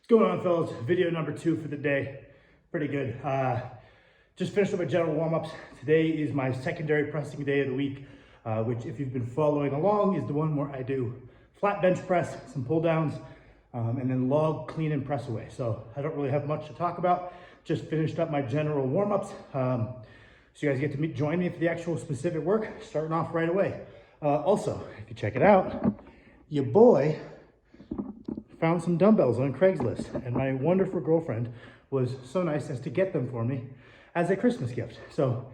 What's going on, fellas? Video number 2 for the day. Pretty good. Just finished up my general warm-ups. Today is my secondary pressing day of the week, which, if you've been following along, is the one where I do flat bench press, some pull downs, and then log, clean, and press away. So I don't really have much to talk about. Just finished up my general warm-ups. So you guys get to join me for the actual specific work, starting off right away. Also, if you check it out, your boy found some dumbbells on Craigslist, and my wonderful girlfriend was so nice as to get them for me as a Christmas gift. So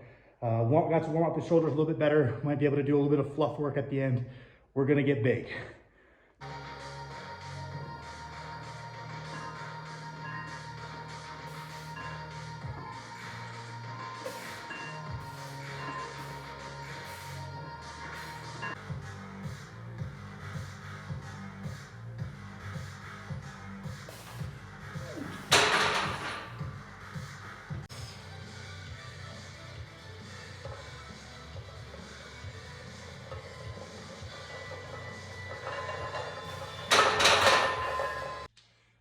got to warm up the shoulders a little bit better, might be able to do a little bit of fluff work at the end. We're gonna get big.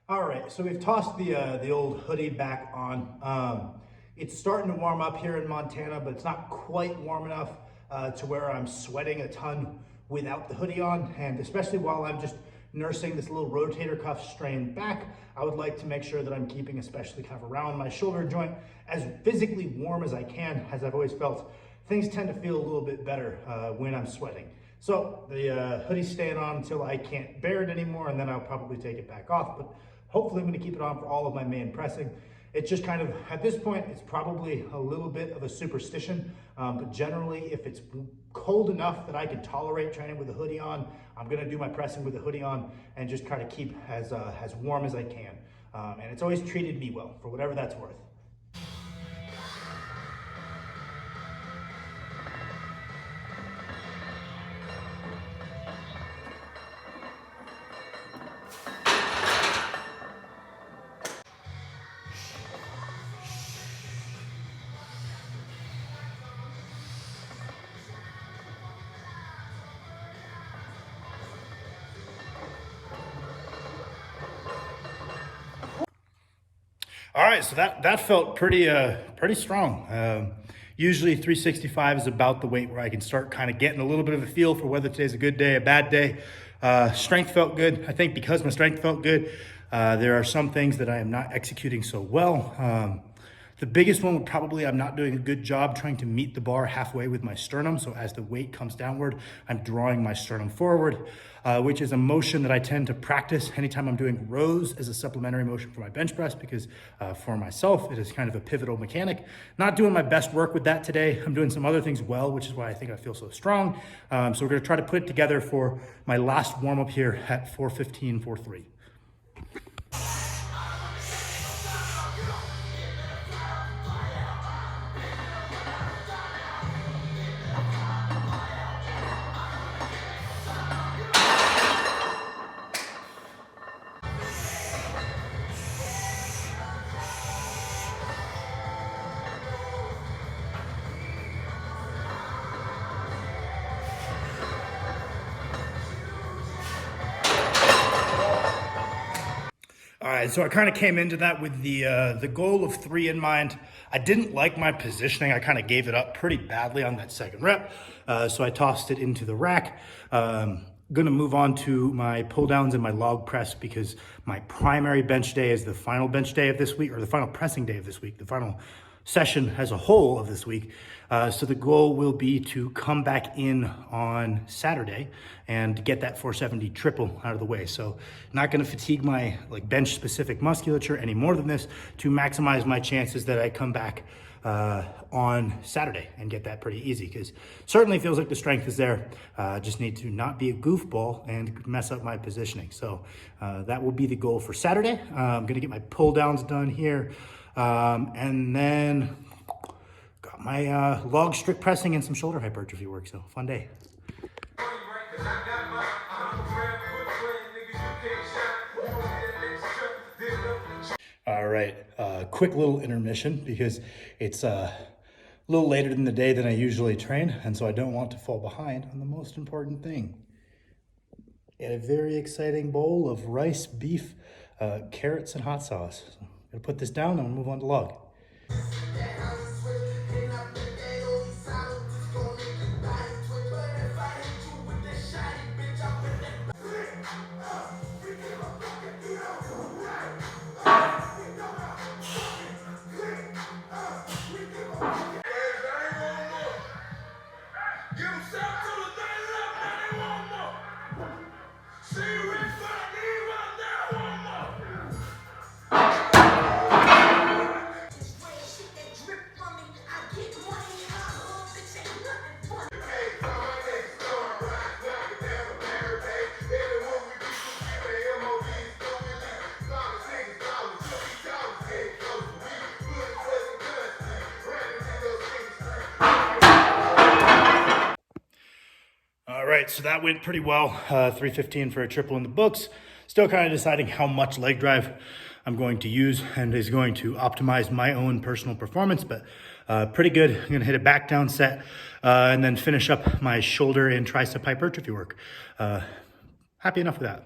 All right, so we've tossed the old hoodie back on. It's starting to warm up here in Montana, but it's not quite warm enough to where I'm sweating a ton without the hoodie on. And especially while I'm just nursing this little rotator cuff strained back, I would like to make sure that I'm keeping, especially kind of around my shoulder joint, as physically warm as I can. As I've always felt, things tend to feel a little bit better when I'm sweating. So the hoodie's staying on until I can't bear it anymore, and then I'll probably take it back off. But hopefully I'm gonna keep it on for all of my main pressing. It's just kind of, at this point, it's probably a little bit of a superstition, but generally if it's cold enough that I can tolerate training with a hoodie on, I'm gonna do my pressing with a hoodie on and just try to keep as warm as I can. And it's always treated me well, for whatever that's worth. All right, so that felt pretty strong. Usually 365 is about the weight where I can start kind of getting a little bit of a feel for whether today's a good day, a bad day. Strength felt good. I think because my strength felt good, there are some things that I am not executing so well. The biggest one would probably, I'm not doing a good job trying to meet the bar halfway with my sternum. So as the weight comes downward, I'm drawing my sternum forward, which is a motion that I tend to practice anytime I'm doing rows as a supplementary motion for my bench press, because for myself, it is kind of a pivotal mechanic. Not doing my best work with that today. I'm doing some other things well, which is why I think I feel so strong. So we're gonna try to put it together for my last warm up here at 4:15, 4:3. All right, so I kind of came into that with the goal of 3 in mind. I didn't like my positioning. I kind of gave it up pretty badly on that second rep, so I tossed it into the rack. Gonna move on to my pull downs and my log press, because my primary bench day is the final bench day of this week, or the final pressing day of this week, the final session as a whole of this week. So the goal will be to come back in on Saturday and get that 470 triple out of the way. So not gonna fatigue my bench specific musculature any more than this, to maximize my chances that I come back on Saturday and get that pretty easy, because certainly feels like the strength is there. Just need to not be a goofball and mess up my positioning. So that will be the goal for Saturday. I'm gonna get my pull downs done here. And then got my log strict pressing and some shoulder hypertrophy work. So fun day. All right, quick little intermission, because it's a little later in the day than I usually train, and so I don't want to fall behind on the most important thing. And a very exciting bowl of rice beef carrots and hot sauce. So I'm gonna put this down and we'll move on to log. All right, so that went pretty well. 315 for a triple in the books. Still kind of deciding how much leg drive I'm going to use and is going to optimize my own personal performance, but pretty good. I'm gonna hit a back down set and then finish up my shoulder and tricep hypertrophy work. Happy enough with that.